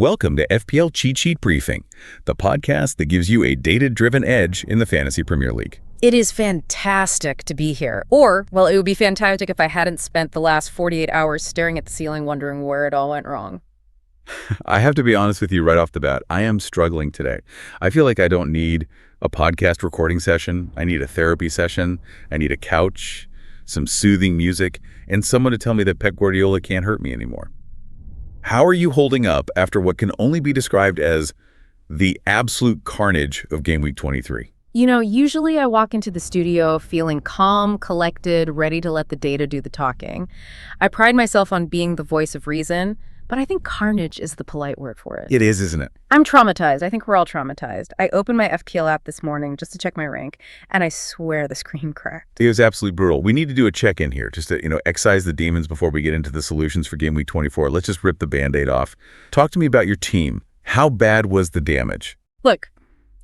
Welcome to FPL Cheat Sheet Briefing, the podcast that gives you a data-driven edge in the Fantasy Premier League. It is fantastic to be here. Or, well, it would be fantastic if I hadn't spent the last 48 hours staring at the ceiling wondering where it all went wrong. I have to be honest with you right off the bat. I am struggling today. I feel like I don't need a podcast recording session. I need a therapy session. I need a couch, some soothing music, and someone to tell me that Pep Guardiola can't hurt me anymore. How are you holding up after what can only be described as the absolute carnage of Game Week 23? You know, usually I walk into the studio feeling calm, collected, ready to let the data do the talking. I pride myself on being the voice of reason, but I think carnage is the polite word for it. It is, isn't it? I'm traumatized. I think we're all traumatized. I opened my FPL app this morning just to check my rank, and I swear the screen cracked. It was absolutely brutal. We need to do a check-in here, just to, excise the demons before we get into the solutions for Game Week 24. Let's just rip the Band-Aid off. Talk to me about your team. How bad was the damage? Look,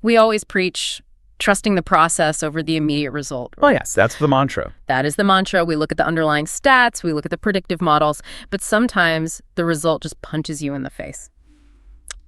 we always preach trusting the process over the immediate result. Oh, yes, that's the mantra. That is the mantra. We look at the underlying stats, we look at the predictive models, but sometimes the result just punches you in the face.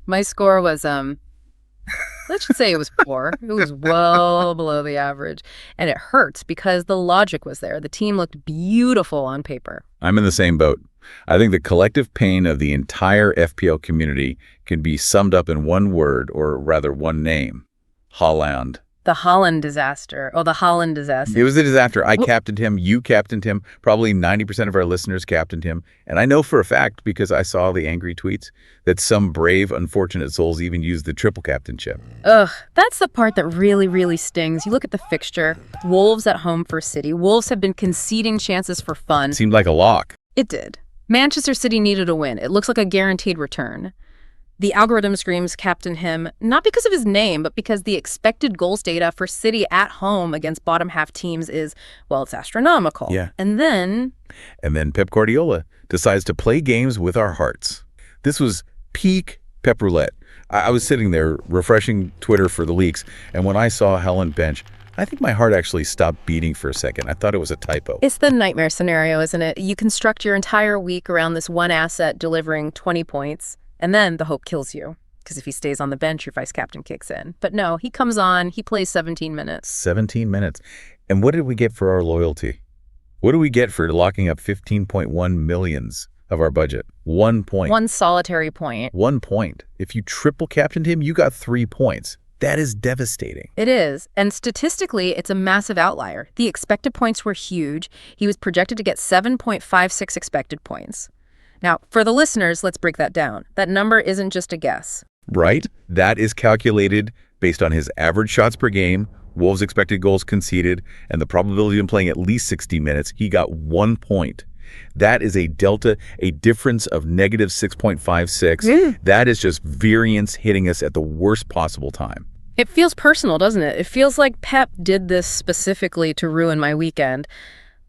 My score was, let's just say it was 4. It was well below the average. And it hurts because the logic was there. The team looked beautiful on paper. I'm in the same boat. I think the collective pain of the entire FPL community can be summed up in one word, or rather one name: Haaland. The Haaland disaster. Oh, the Haaland disaster. It was a disaster. I captained him. You captained him. Probably 90% of our listeners captained him. And I know for a fact, because I saw the angry tweets, that some brave, unfortunate souls even used the triple captainship. Ugh, that's the part that really, really stings. You look at the fixture. Wolves at home for City. Wolves have been conceding chances for fun. Seemed like a lock. It did. Manchester City needed a win. It looks like a guaranteed return. The algorithm screams captain him, not because of his name, but because the expected goals data for City at home against bottom half teams is, well, it's astronomical. Yeah. And then Pep Guardiola decides to play games with our hearts. This was peak Pep Roulette. I was sitting there refreshing Twitter for the leaks, and when I saw Haaland bench, I think my heart actually stopped beating for a second. I thought it was a typo. It's the nightmare scenario, isn't it? You construct your entire week around this one asset delivering 20 points. And then the hope kills you, because if he stays on the bench, your vice captain kicks in. But no, he comes on, he plays 17 minutes. 17 minutes. And what did we get for our loyalty? What do we get for locking up 15.1 millions of our budget? 1 point. One solitary point. 1 point. If you triple captained him, you got 3 points. That is devastating. It is. And statistically, it's a massive outlier. The expected points were huge. He was projected to get 7.56 expected points. Now, for the listeners, let's break that down. That number isn't just a guess. Right? That is calculated based on his average shots per game, Wolves' expected goals conceded, and the probability of him playing at least 60 minutes. He got 1 point. That is a delta, a difference of negative 6.56. That is just variance hitting us at the worst possible time. It feels personal, doesn't it? It feels like Pep did this specifically to ruin my weekend.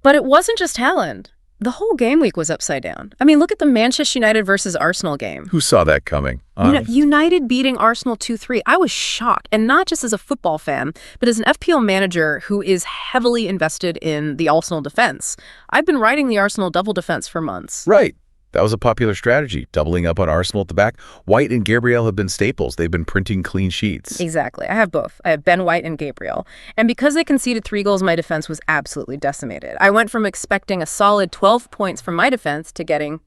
But it wasn't just Haaland. The whole game week was upside down. I mean, look at the Manchester United versus Arsenal game. Who saw that coming? United beating Arsenal 2-3. I was shocked, and not just as a football fan, but as an FPL manager who is heavily invested in the Arsenal defense. I've been riding the Arsenal double defense for months. Right. That was a popular strategy, doubling up on Arsenal at the back. White and Gabriel have been staples. They've been printing clean sheets. Exactly. I have both. I have Ben White and Gabriel. And because they conceded 3 goals, my defense was absolutely decimated. I went from expecting a solid 12 points from my defense to getting,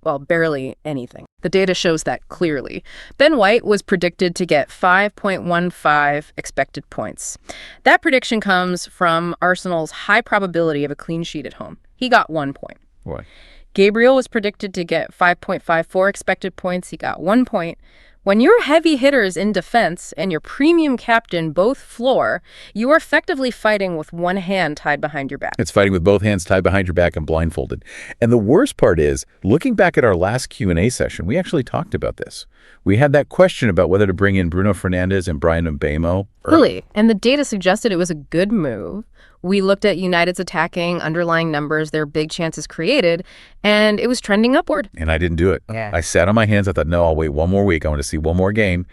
well, barely anything. The data shows that clearly. Ben White was predicted to get 5.15 expected points. That prediction comes from Arsenal's high probability of a clean sheet at home. He got 1 point. Why? Gabriel was predicted to get 5.54 expected points. He got 1 point. When your heavy hitters in defense and your premium captain both floor, you are effectively fighting with one hand tied behind your back. It's fighting with both hands tied behind your back and blindfolded. And the worst part is, looking back at our last Q&A session, we actually talked about this. We had that question about whether to bring in Bruno Fernandes and Bryan Mbeumo. Really? And the data suggested it was a good move. We looked at United's attacking underlying numbers, their big chances created, and it was trending upward. And I didn't do it. Yeah. I sat on my hands. I thought, no, I'll wait 1 more week. I want to see 1 more game.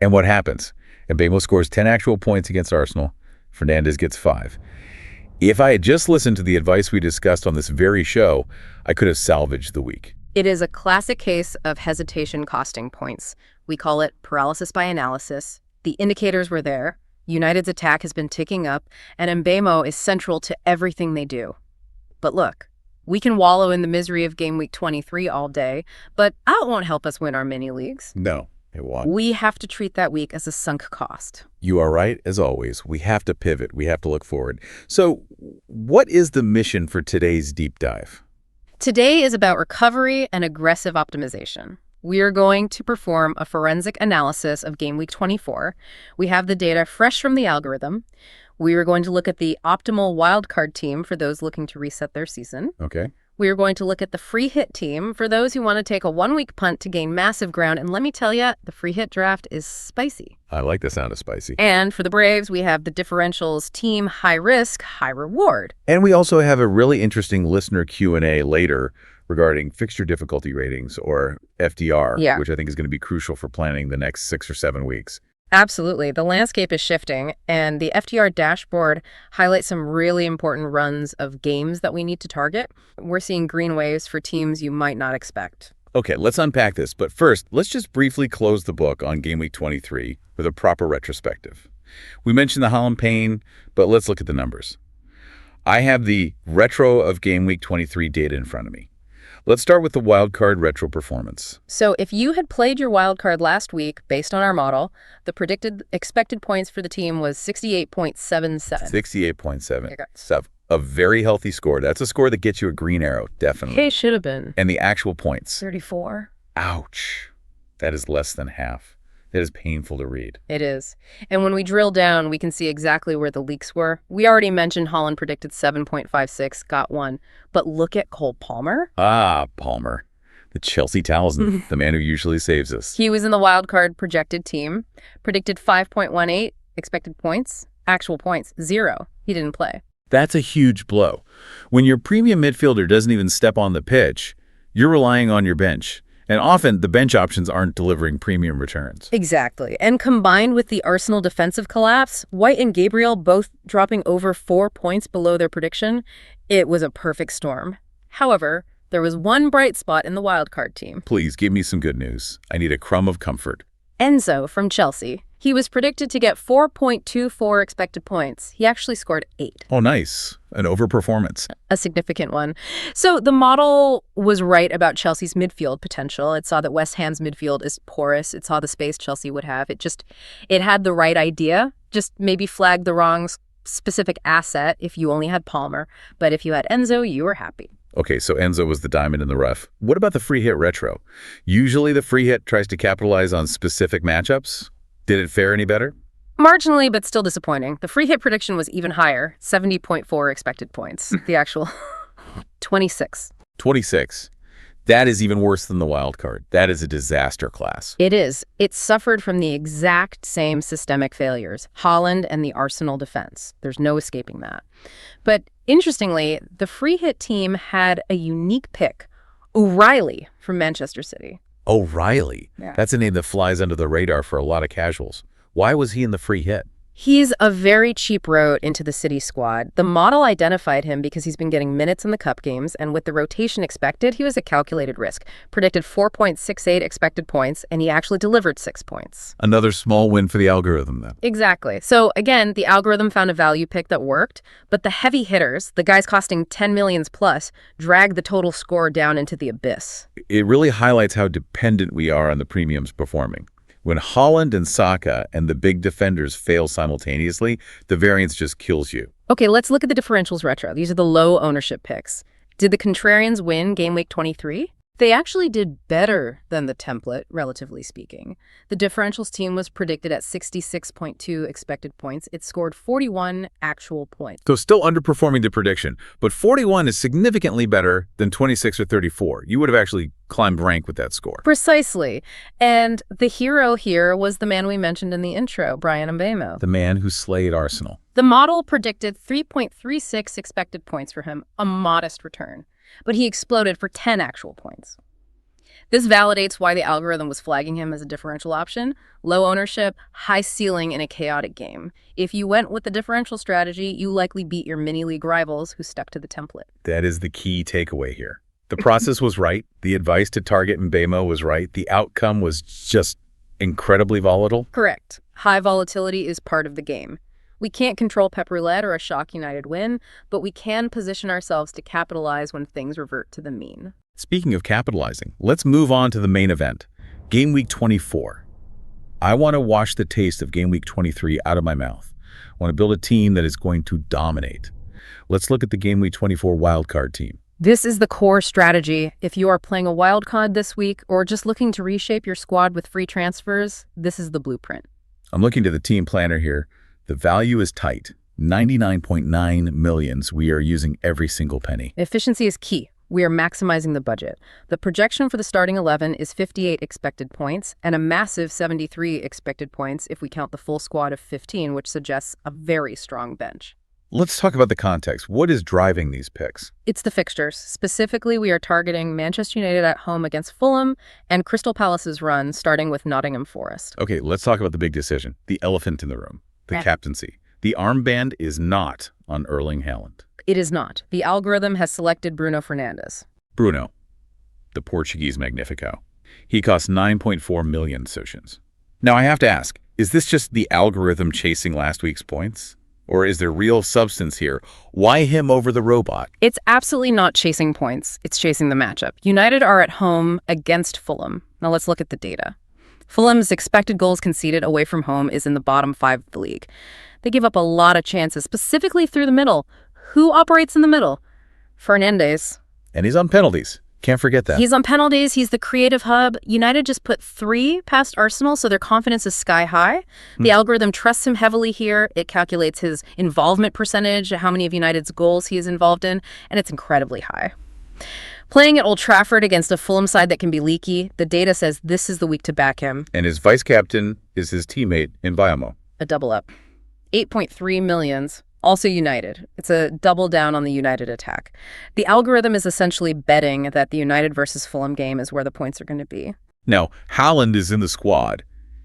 And what happens? Mbeumo scores 10 actual points against Arsenal. Fernandes gets 5. If I had just listened to the advice we discussed on this very show, I could have salvaged the week. It is a classic case of hesitation costing points. We call it paralysis by analysis. The indicators were there. United's attack has been ticking up, and Mbeumo is central to everything they do. But look, we can wallow in the misery of game week 23 all day, but that won't help us win our mini leagues. No, it won't. We have to treat that week as a sunk cost. You are right, as always. We have to pivot. We have to look forward. So what is the mission for today's deep dive? Today is about recovery and aggressive optimization. We are going to perform a forensic analysis of game week 24. We have the data fresh from the algorithm. We are going to look at the optimal wildcard team for those looking to reset their season. Okay. We are going to look at the free hit team for those who want to take a one-week punt to gain massive ground. And let me tell you, the free hit draft is spicy. I like the sound of spicy. And for the Braves, we have the differentials team high risk, high reward. And we also have a really interesting listener Q&A later regarding fixture difficulty ratings, or FDR, which I think is going to be crucial for planning the next 6 or 7 weeks. Absolutely. The landscape is shifting, and the FDR Dashboard highlights some really important runs of games that we need to target. We're seeing green waves for teams you might not expect. Okay, let's unpack this. But first, let's just briefly close the book on Game Week 23 with a proper retrospective. We mentioned the Haaland pain, but let's look at the numbers. I have the retro of Game Week 23 data in front of me. Let's start with the wildcard retro performance. So if you had played your wildcard last week based on our model, the predicted expected points for the team was 68.77. 68.7. A very healthy score. That's a score that gets you a green arrow, definitely. Hey, should have been. And the actual points. 34. Ouch. That is less than half. That is painful to read. It is. And when we drill down, we can see exactly where the leaks were. We already mentioned Haaland predicted 7.56, got 1. But look at Cole Palmer. Ah, Palmer. The Chelsea talisman, the man who usually saves us. He was in the wildcard projected team, predicted 5.18 expected points, actual points, 0. He didn't play. That's a huge blow. When your premium midfielder doesn't even step on the pitch, you're relying on your bench. And often, the bench options aren't delivering premium returns. Exactly. And combined with the Arsenal defensive collapse, White and Gabriel both dropping over 4 points below their prediction, it was a perfect storm. However, there was one bright spot in the wildcard team. Please, give me some good news. I need a crumb of comfort. Enzo from Chelsea. He was predicted to get 4.24 expected points. He actually scored 8. Oh, nice. An overperformance. A significant one. So the model was right about Chelsea's midfield potential. It saw that West Ham's midfield is porous. It saw the space Chelsea would have. It had the right idea, just maybe flagged the wrong specific asset if you only had Palmer. But if you had Enzo, you were happy. Okay, so Enzo was the diamond in the rough. What about the free hit retro? Usually the free hit tries to capitalize on specific matchups. Did it fare any better? Marginally, but still disappointing. The free hit prediction was even higher, 70.4 expected points. The actual 26. 26. That is even worse than the wild card. That is a disaster class. It is. It suffered from the exact same systemic failures, Haaland and the Arsenal defense. There's no escaping that. But interestingly, the free hit team had a unique pick, O'Reilly from Manchester City. O'Reilly. Yeah. That's a name that flies under the radar for a lot of casuals. Why was he in the free hit? He's a very cheap road into the City squad. The model identified him because he's been getting minutes in the cup games, and with the rotation expected, he was a calculated risk. Predicted 4.68 expected points, and he actually delivered 6 points. Another small win for the algorithm, then. Exactly. So again, the algorithm found a value pick that worked, but the heavy hitters, the guys costing 10 millions plus, dragged the total score down into the abyss. It really highlights how dependent we are on the premiums performing. When Haaland and Saka and the big defenders fail simultaneously, the variance just kills you. Okay, let's look at the differentials retro. These are the low ownership picks. Did the contrarians win game week 23? They actually did better than the template, relatively speaking. The differentials team was predicted at 66.2 expected points. It scored 41 actual points. So still underperforming the prediction, but 41 is significantly better than 26 or 34. You would have actually climbed rank with that score. Precisely. And the hero here was the man we mentioned in the intro, Bryan Mbeumo. The man who slayed Arsenal. The model predicted 3.36 expected points for him, a modest return. But he exploded for 10 actual points. This validates why the algorithm was flagging him as a differential option. Low ownership, high ceiling in a chaotic game. If you went with the differential strategy, you likely beat your mini-league rivals who stuck to the template. That is the key takeaway here. The process was right. The advice to target Mbeumo was right. The outcome was just incredibly volatile. Correct. High volatility is part of the game. We can't control Pep Roulette or a shock United win, but we can position ourselves to capitalize when things revert to the mean. Speaking of capitalizing, let's move on to the main event, Game Week 24. I want to wash the taste of Game Week 23 out of my mouth. I want to build a team that is going to dominate. Let's look at the Game Week 24 wildcard team. This is the core strategy. If you are playing a wild card this week or just looking to reshape your squad with free transfers, this is the blueprint. I'm looking to the team planner here. The value is tight, 99.9 millions. We are using every single penny. Efficiency is key. We are maximizing the budget. The projection for the starting 11 is 58 expected points and a massive 73 expected points if we count the full squad of 15, which suggests a very strong bench. Let's talk about the context. What is driving these picks? It's the fixtures. Specifically, we are targeting Manchester United at home against Fulham and Crystal Palace's run, starting with Nottingham Forest. Okay, let's talk about the big decision, the elephant in the room, the captaincy. The armband is not on Erling Haaland. It is not. The algorithm has selected Bruno Fernandes. Bruno, the Portuguese Magnifico. He costs 9.4 million socians. Now I have to ask, is this just the algorithm chasing last week's points? Or is there real substance here? Why him over the robot? It's absolutely not chasing points. It's chasing the matchup. United are at home against Fulham. Now let's look at the data. Fulham's expected goals conceded away from home is in the bottom 5 of the league. They give up a lot of chances, specifically through the middle. Who operates in the middle? Fernandes. And he's on penalties. Can't forget that. He's on penalties. He's the creative hub. United just put 3 past Arsenal, so their confidence is sky high. The algorithm trusts him heavily here. It calculates his involvement percentage, how many of United's goals he is involved in, and it's incredibly high. Playing at Old Trafford against a Fulham side that can be leaky, the data says this is the week to back him. And his vice-captain is his teammate Mbeumo. A double up. 8.3 millions. Also United. It's a double down on the United attack. The algorithm is essentially betting that the United versus Fulham game is where the points are going to be. Now, Haaland is in the squad.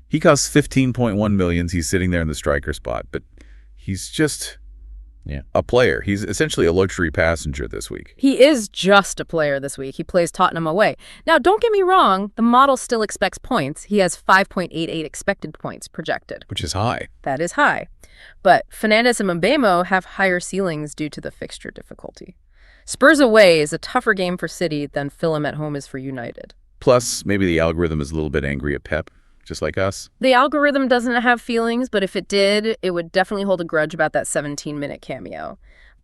He costs 15.1 million. He's sitting there in the striker spot, but he's just a player. He's essentially a luxury passenger this week. He is just a player this week. He plays Tottenham away. Now, don't get me wrong. The model still expects points. He has 5.88 expected points projected. Which is high. That is high. But Fernandes and Mbeumo have higher ceilings due to the fixture difficulty. Spurs away is a tougher game for City than Fulham at home is for United. Plus, maybe the algorithm is a little bit angry at Pep, just like us. The algorithm doesn't have feelings, but if it did, it would definitely hold a grudge about that 17-minute cameo.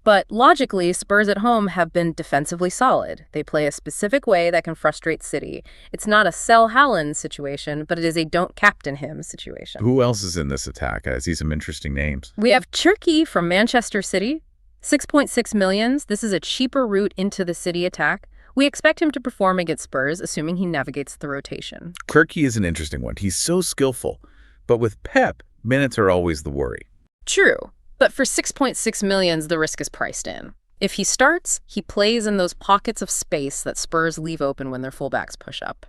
But logically, Spurs at home have been defensively solid. They play a specific way that can frustrate City. It's not a sell Haaland situation, but it is a don't captain him situation. Who else is in this attack? I see some interesting names. We have Cherki from Manchester City, 6.6 millions. This is a cheaper route into the City attack. We expect him to perform against Spurs, assuming he navigates the rotation. Cherki is an interesting one. He's so skillful. But with Pep, minutes are always the worry. True. But for 6.6 millions, the risk is priced in. If he starts, he plays in those pockets of space that Spurs leave open when their fullbacks push up.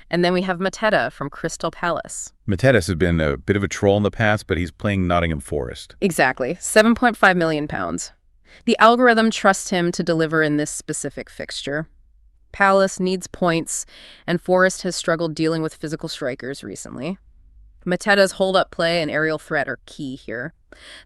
And then we have Mateta from Crystal Palace. Mateta has been a bit of a troll in the past, but he's playing Nottingham Forest. Exactly. 7.5 million pounds. The algorithm trusts him to deliver in this specific fixture. Palace needs points, and Forest has struggled dealing with physical strikers recently. Mateta's hold-up play and aerial threat are key here.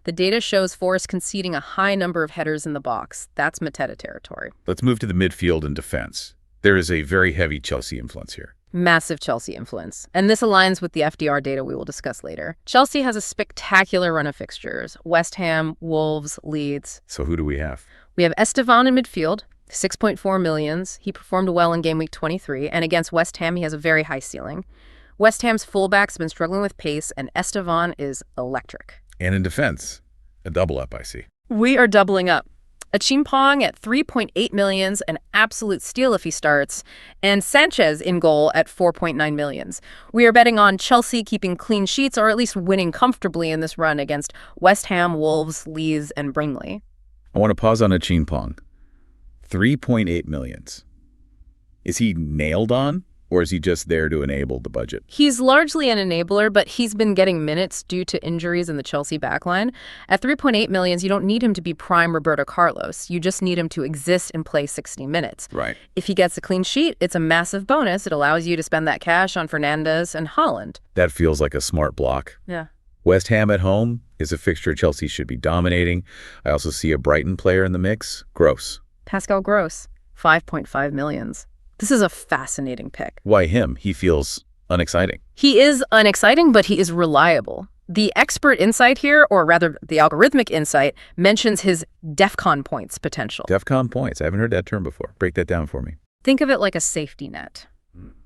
The data shows Forest conceding a high number of headers in the box. That's Mateta territory. Let's move to the midfield and defense. There is a very heavy Chelsea influence here. Massive Chelsea influence. And this aligns with the FDR data we will discuss later. Chelsea has a spectacular run of fixtures. West Ham, Wolves, Leeds. So who do we have? We have Estêvão in midfield, 6.4 millions. He performed well in Game Week 23, and against West Ham, he has a very high ceiling. West Ham's fullbacks have been struggling with pace, and Estêvão is electric. And in defense, a double up, I see. We are doubling up. A Chimpong at 3.8 millions, an absolute steal if he starts, and Sánchez in goal at 4.9 millions. We are betting on Chelsea keeping clean sheets or at least winning comfortably in this run against West Ham, Wolves, Leeds, and Bringley. I want to pause on a Chimpong. 3.8 millions. Is he nailed on? Or is he just there to enable the budget? He's largely an enabler, but he's been getting minutes due to injuries in the Chelsea backline. At 3.8 million, you don't need him to be prime Roberto Carlos. You just need him to exist and play 60 minutes. Right. If he gets a clean sheet, it's a massive bonus. It allows you to spend that cash on Fernandes and Haaland. That feels like a smart block. Yeah. West Ham at home is a fixture Chelsea should be dominating. I also see a Brighton player in the mix, Groß. Pascal Groß, 5.5 million. This is a fascinating pick. Why him? He feels unexciting. He is unexciting, but he is reliable. The expert insight here, or rather the algorithmic insight, mentions his DEFCON points potential. DEFCON points. I haven't heard that term before. Break that down for me. Think of it like a safety net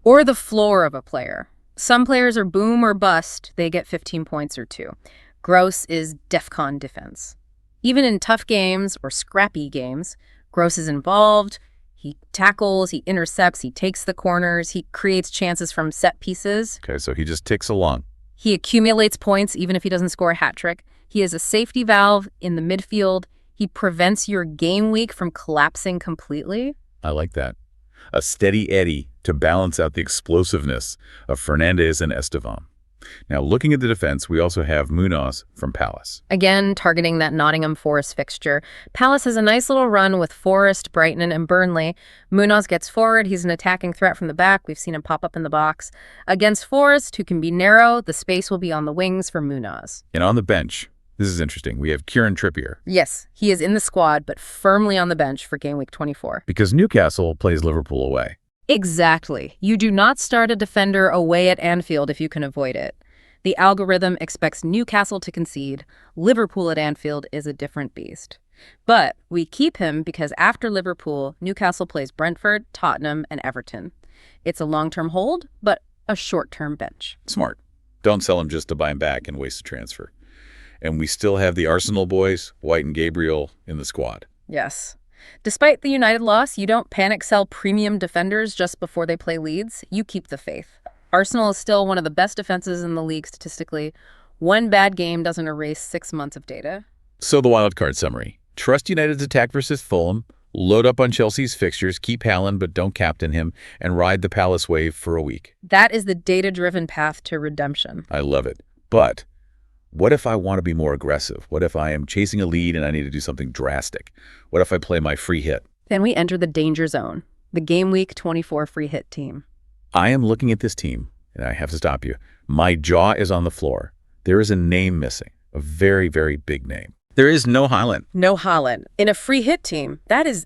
or the floor of a player. Some players are boom or bust. They get 15 points or 2. Groß is DEFCON defense. Even in tough games or scrappy games, Groß is involved. He tackles, he intercepts, he takes the corners, he creates chances from set pieces. Okay, so he just ticks along. He accumulates points even if he doesn't score a hat trick. He is a safety valve in the midfield. He prevents your game week from collapsing completely. I like that. A steady Eddie to balance out the explosiveness of Fernandes and Estêvão. Now, looking at the defense, we also have Munoz from Palace. Again, targeting that Nottingham Forest fixture. Palace has a nice little run with Forest, Brighton, and Burnley. Munoz gets forward. He's an attacking threat from the back. We've seen him pop up in the box. Against Forest, who can be narrow, the space will be on the wings for Munoz. And on the bench, this is interesting. We have Kieran Trippier. Yes, he is in the squad, but firmly on the bench for game week 24. Because Newcastle plays Liverpool away. Exactly. You do not start a defender away at Anfield if you can avoid it. The algorithm expects Newcastle to concede. Liverpool at Anfield is a different beast. But we keep him because after Liverpool, Newcastle plays Brentford, Tottenham, and Everton. It's a long-term hold, but a short-term bench. Smart. Don't sell him just to buy him back and waste a transfer. And we still have the Arsenal boys, White and Gabriel, in the squad. Yes. Despite the United loss, you don't panic sell premium defenders just before they play Leeds. You keep the faith. Arsenal is still one of the best defenses in the league statistically. One bad game doesn't erase 6 months of data. So the wildcard summary. Trust United's attack versus Fulham. Load up on Chelsea's fixtures. Keep Haaland, but don't captain him. And ride the Palace wave for a week. That is the data-driven path to redemption. I love it. But what if I want to be more aggressive? What if I am chasing a lead and I need to do something drastic? What if I play my free hit? Then we enter the danger zone, the game week 24 free hit team. I am looking at this team, and I have to stop you. My jaw is on the floor. There is a name missing, a very, very big name. There is no Haaland. No Haaland. In a free hit team, that is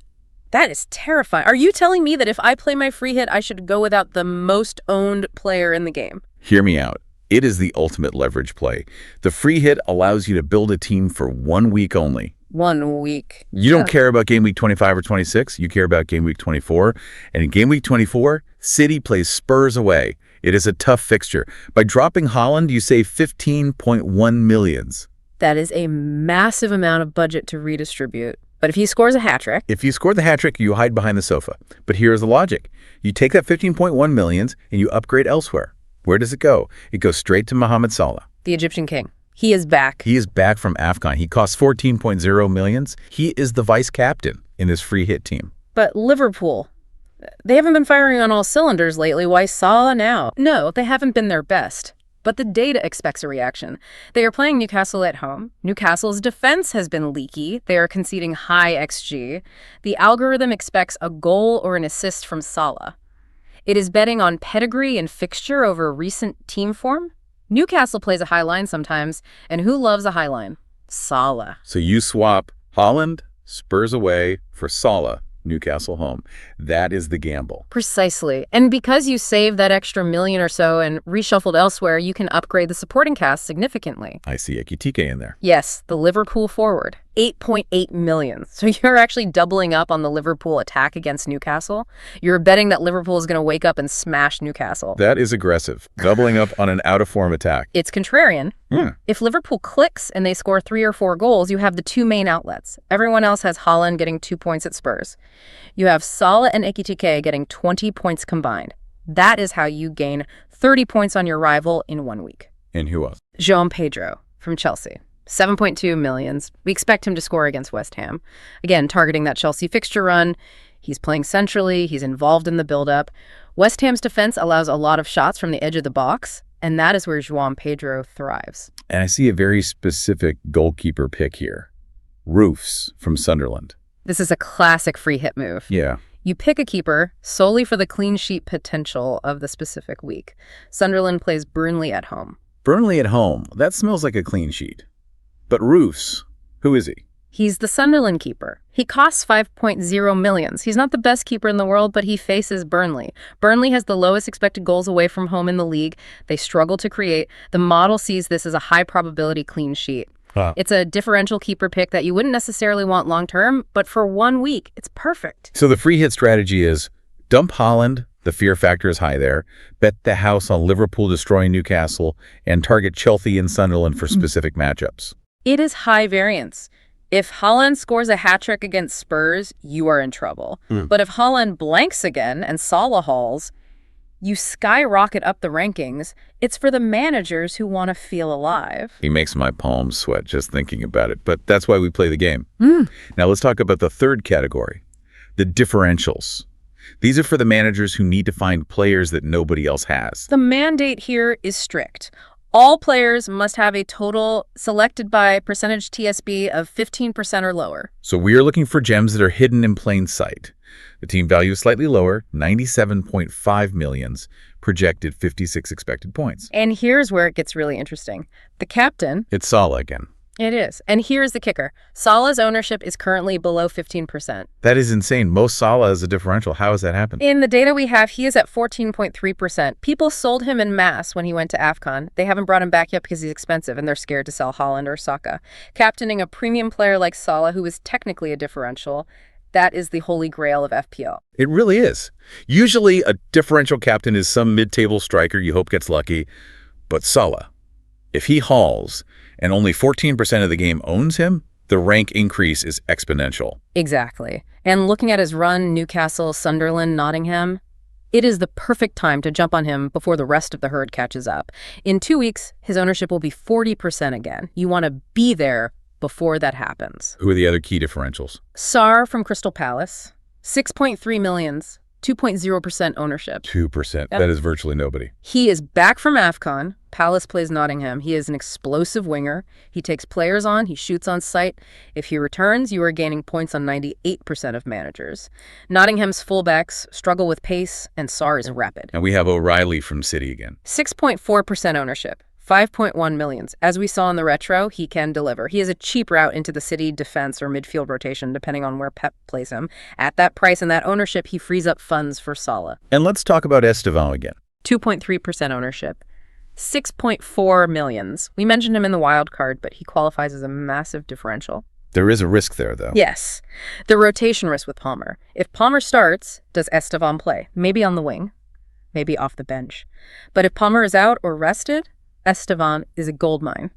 terrifying. Are you telling me that if I play my free hit, I should go without the most owned player in the game? Hear me out. It is the ultimate leverage play. The free hit allows you to build a team for 1 week only. 1 week. You don't care about game week 25 or 26. You care about game week 24. And in game week 24, City plays Spurs away. It is a tough fixture. By dropping Haaland, you save 15.1 million. That is a massive amount of budget to redistribute. But if he scores a hat trick... If you score the hat trick, you hide behind the sofa. But here's the logic. You take that 15.1 million and you upgrade elsewhere. Where does it go? It goes straight to Mohamed Salah. The Egyptian king. He is back. He is back from AFCON. He costs 14.0 million. He is the vice captain in this free hit team. But Liverpool, they haven't been firing on all cylinders lately. Why Salah now? No, they haven't been their best. But the data expects a reaction. They are playing Newcastle at home. Newcastle's defense has been leaky. They are conceding high XG. The algorithm expects a goal or an assist from Salah. It is betting on pedigree and fixture over recent team form. Newcastle plays a high line sometimes, and who loves a high line? Salah. So you swap Haaland, Spurs away, for Salah, Newcastle home. That is the gamble. Precisely. And because you save that extra million or so and reshuffled elsewhere, you can upgrade the supporting cast significantly. I see Ekitike in there. Yes, the Liverpool forward. 8.8 million. So you're actually doubling up on the Liverpool attack against Newcastle. You're betting that Liverpool is going to wake up and smash Newcastle. That is aggressive. Doubling up on an out-of-form attack. It's contrarian. If Liverpool clicks and they score 3 or 4 goals, you have the 2 main outlets. Everyone else has Haaland getting 2 points at Spurs. You have Salah and Ekitike getting 20 points combined. That is how you gain 30 points on your rival in 1 week. And who else? João Pedro from Chelsea. 7.2 million. We expect him to score against West Ham. Again, targeting that Chelsea fixture run. He's playing centrally. He's involved in the build-up. West Ham's defense allows a lot of shots from the edge of the box, and that is where João Pedro thrives. And I see a very specific goalkeeper pick here. Roefs from Sunderland. This is a classic free hit move. Yeah. You pick a keeper solely for the clean sheet potential of the specific week. Sunderland plays Burnley at home. Burnley at home. That smells like a clean sheet. But Roefs, who is he? He's the Sunderland keeper. He costs 5.0 million. He's not the best keeper in the world, but he faces Burnley. Burnley has the lowest expected goals away from home in the league. They struggle to create. The model sees this as a high probability clean sheet. Wow. It's a differential keeper pick that you wouldn't necessarily want long-term, but for 1 week, it's perfect. So the free hit strategy is dump Haaland, the fear factor is high there, bet the house on Liverpool destroying Newcastle, and target Chelsea and Sunderland for specific matchups. It is high variance. If Haaland scores a hat-trick against Spurs, you are in trouble. But if Haaland blanks again and Salah hauls, you skyrocket up the rankings. It's for the managers who want to feel alive. He makes my palms sweat just thinking about it, but that's why we play the game. Now let's talk about the third category, the differentials. These are for the managers who need to find players that nobody else has. The mandate here is strict. All players must have a total selected by percentage TSB of 15% or lower. So we are looking for gems that are hidden in plain sight. The team value is slightly lower, 97.5 millions, projected 56 expected points. And here's where it gets really interesting. The captain... It's Salah again. It is. And here's the kicker. Salah's ownership is currently below 15%. That is insane. Mo Salah is a differential. How has that happened? In the data we have, he is at 14.3%. People sold him en masse when he went to AFCON. They haven't brought him back yet because he's expensive, and they're scared to sell Haaland or Saka. Captaining a premium player like Salah, who is technically a differential, that is the holy grail of FPL. It really is. Usually a differential captain is some mid-table striker you hope gets lucky. But Salah, if he hauls and only 14% of the game owns him, the rank increase is exponential. Exactly. And looking at his run, Newcastle, Sunderland, Nottingham, it is the perfect time to jump on him before the rest of the herd catches up. In 2 weeks, his ownership will be 40% again. You want to be there before that happens. Who are the other key differentials? Sarr from Crystal Palace, 6.3 millions, 2.0% ownership. 2%. Yep. That is virtually nobody. He is back from AFCON. Palace plays Nottingham. He is an explosive winger. He takes players on. He shoots on sight. If he returns, you are gaining points on 98% of managers. Nottingham's fullbacks struggle with pace, and Sarr is rapid. And we have O'Reilly from City again. 6.4% ownership. 5.1 millions. As we saw in the retro, he can deliver. He has a cheap route into the City defense or midfield rotation, depending on where Pep plays him. At that price and that ownership, he frees up funds for Salah. And let's talk about Estêvão again. 2.3% ownership. 6.4 millions. We mentioned him in the wild card, but he qualifies as a massive differential. There is a risk there, though. Yes. The rotation risk with Palmer. If Palmer starts, does Estêvão play? Maybe on the wing, maybe off the bench. But if Palmer is out or rested, Estêvão is a goldmine.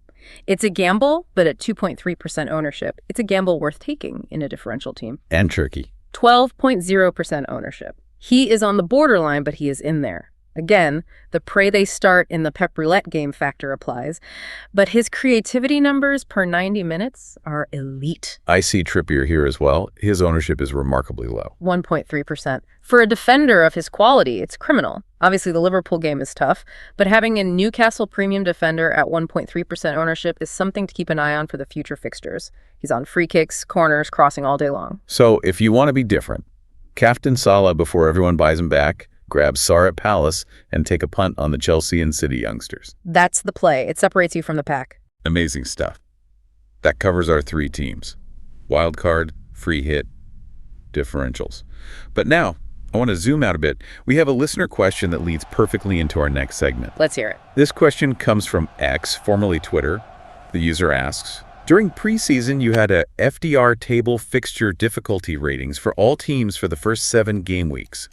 It's a gamble, but at 2.3% ownership, it's a gamble worth taking in a differential team. And Turkey. 12.0% ownership. He is on the borderline, but he is in there. Again, the pray they start in the Pep Roulette game factor applies, but his creativity numbers per 90 minutes are elite. I see Trippier here as well. His ownership is remarkably low. 1.3%. For a defender of his quality, it's criminal. Obviously, the Liverpool game is tough, but having a Newcastle premium defender at 1.3% ownership is something to keep an eye on for the future fixtures. He's on free kicks, corners, crossing all day long. So if you want to be different, captain Salah before everyone buys him back, grab Sarr at Palace, and take a punt on the Chelsea and City youngsters. That's the play. It separates you from the pack. Amazing stuff. That covers our 3 teams. Wildcard, free hit, differentials. But now, I want to zoom out a bit. We have a listener question that leads perfectly into our next segment. Let's hear it. This question comes from X, formerly Twitter. The user asks, during preseason, you had a FDR table fixture difficulty ratings for all teams for the first 7 game weeks.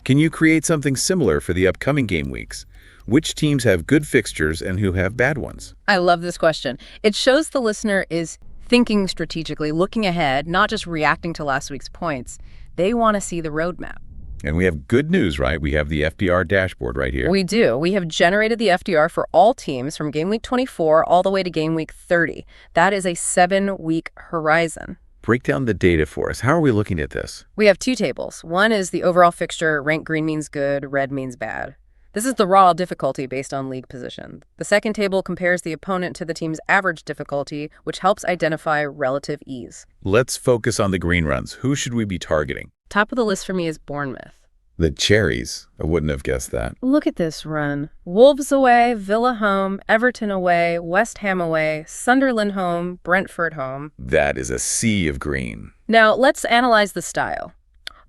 Can you create something similar for the upcoming game weeks? Which teams have good fixtures and who have bad ones? I love this question. It shows the listener is thinking strategically, looking ahead, not just reacting to last week's points. They want to see the roadmap. And we have good news, right? We have the FDR dashboard right here. We do. We have generated the FDR for all teams from game week 24 all the way to game week 30. That is a 7-week horizon. Break down the data for us. How are we looking at this? We have two tables. One is the overall fixture, rank green means good, red means bad. This is the raw difficulty based on league position. The second table compares the opponent to the team's average difficulty, which helps identify relative ease. Let's focus on the green runs. Who should we be targeting? Top of the list for me is Bournemouth. The Cherries. I wouldn't have guessed that. Look at this run. Wolves away, Villa home, Everton away, West Ham away, Sunderland home, Brentford home. That is a sea of green. Now, let's analyze the style.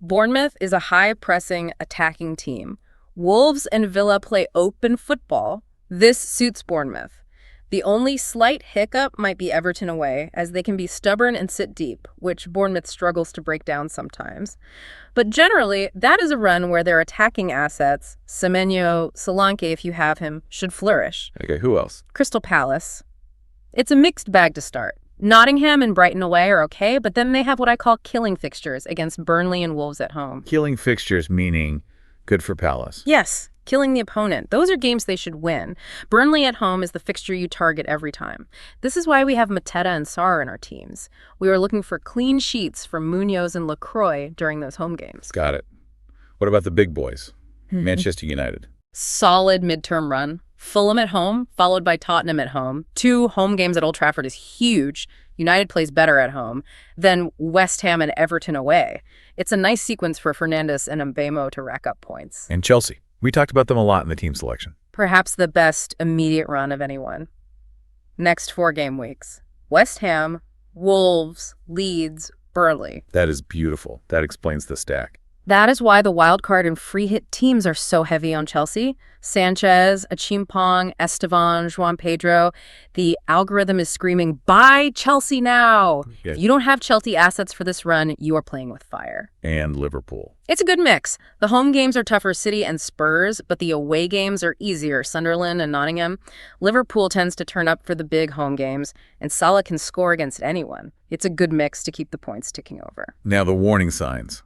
Bournemouth is a high-pressing, attacking team. Wolves and Villa play open football. This suits Bournemouth. The only slight hiccup might be Everton away, as they can be stubborn and sit deep, which Bournemouth struggles to break down sometimes. But generally, that is a run where their attacking assets, Semenyo, Solanke if you have him, should flourish. Okay, who else? Crystal Palace. It's a mixed bag to start. Nottingham and Brighton away are okay, but then they have what I call killing fixtures against Burnley and Wolves at home. Killing fixtures meaning good for Palace. Yes, killing the opponent. Those are games they should win. Burnley at home is the fixture you target every time. This is why we have Mateta and Sarr in our teams. We are looking for clean sheets from Munoz and LaCroix during those home games. Got it. What about the big boys? Manchester United. Solid midterm run. Fulham at home, followed by Tottenham at home. 2 home games at Old Trafford is huge. United plays better at home. Then West Ham and Everton away. It's a nice sequence for Fernandes and Mbeumo to rack up points. And Chelsea. We talked about them a lot in the team selection. Perhaps the best immediate run of anyone. Next 4 game weeks. West Ham, Wolves, Leeds, Burnley. That is beautiful. That explains the stack. That is why the wildcard and free hit teams are so heavy on Chelsea. Sanchez, Achimpong, Estêvão, João Pedro. The algorithm is screaming, buy Chelsea now. Yeah. If you don't have Chelsea assets for this run, you are playing with fire. And Liverpool. It's a good mix. The home games are tougher, City and Spurs, but the away games are easier, Sunderland and Nottingham. Liverpool tends to turn up for the big home games, and Salah can score against anyone. It's a good mix to keep the points ticking over. Now the warning signs.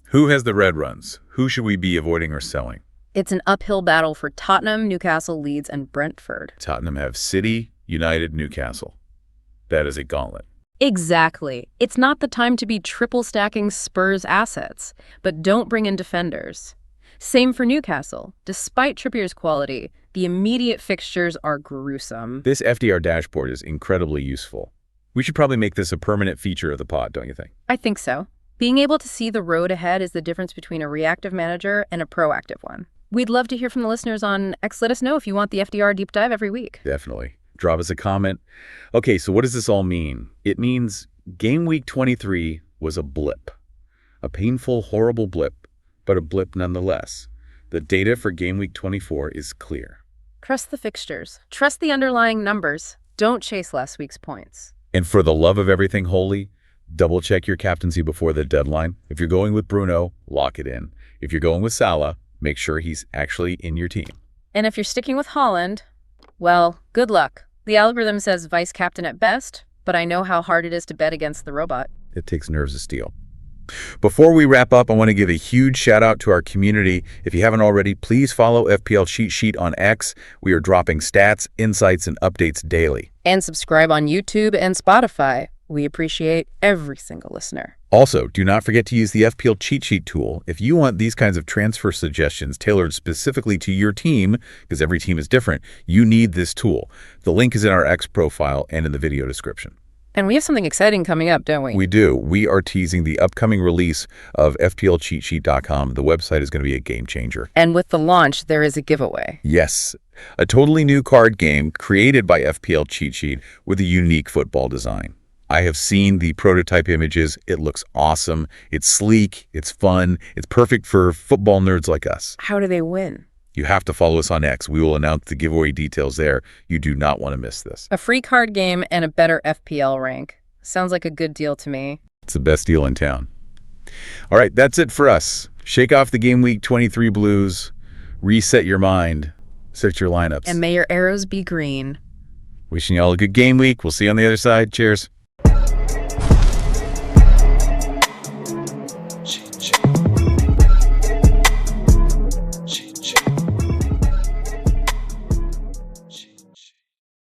Who has the red runs? Who should we be avoiding or selling? It's an uphill battle for Tottenham, Newcastle, Leeds, and Brentford. Tottenham have City, United, Newcastle. That is a gauntlet. Exactly. It's not the time to be triple stacking Spurs assets, but don't bring in defenders. Same for Newcastle. Despite Trippier's quality, the immediate fixtures are gruesome. This FDR dashboard is incredibly useful. We should probably make this a permanent feature of the pod, don't you think? I think so. Being able to see the road ahead is the difference between a reactive manager and a proactive one. We'd love to hear from the listeners on X. Let us know if you want the FDR deep dive every week. Definitely. Drop us a comment. Okay, so what does this all mean? It means game week 23 was a blip. A painful, horrible blip, but a blip nonetheless. The data for game week 24 is clear. Trust the fixtures. Trust the underlying numbers. Don't chase last week's points. And for the love of everything holy, double check your captaincy before the deadline. If you're going with Bruno, lock it in. If you're going with Salah, make sure he's actually in your team. And if you're sticking with Haaland, well, good luck. The algorithm says vice captain at best, but I know how hard it is to bet against the robot. It takes nerves of steel. Before we wrap up, I want to give a huge shout out to our community. If you haven't already, please follow FPL Cheat Sheet on X. We are dropping stats, insights, and updates daily. And subscribe on YouTube and Spotify. We appreciate every single listener. Also, do not forget to use the FPL Cheat Sheet tool if you want these kinds of transfer suggestions tailored specifically to your team, because every team is different. You need this tool. The link is in our X profile and in the video description. And we have something exciting coming up, don't we? We do. We are teasing the upcoming release of FPLCheatSheet.com. The website is going to be a game changer. And with the launch, there is a giveaway. Yes, a totally new card game created by FPL Cheat Sheet with a unique football design. I have seen the prototype images. It looks awesome. It's sleek. It's fun. It's perfect for football nerds like us. How do they win? You have to follow us on X. We will announce the giveaway details there. You do not want to miss this. A free card game and a better FPL rank. Sounds like a good deal to me. It's the best deal in town. All right, that's it for us. Shake off the game week 23 blues. Reset your mind. Set your lineups. And may your arrows be green. Wishing you all a good game week. We'll see you on the other side. Cheers.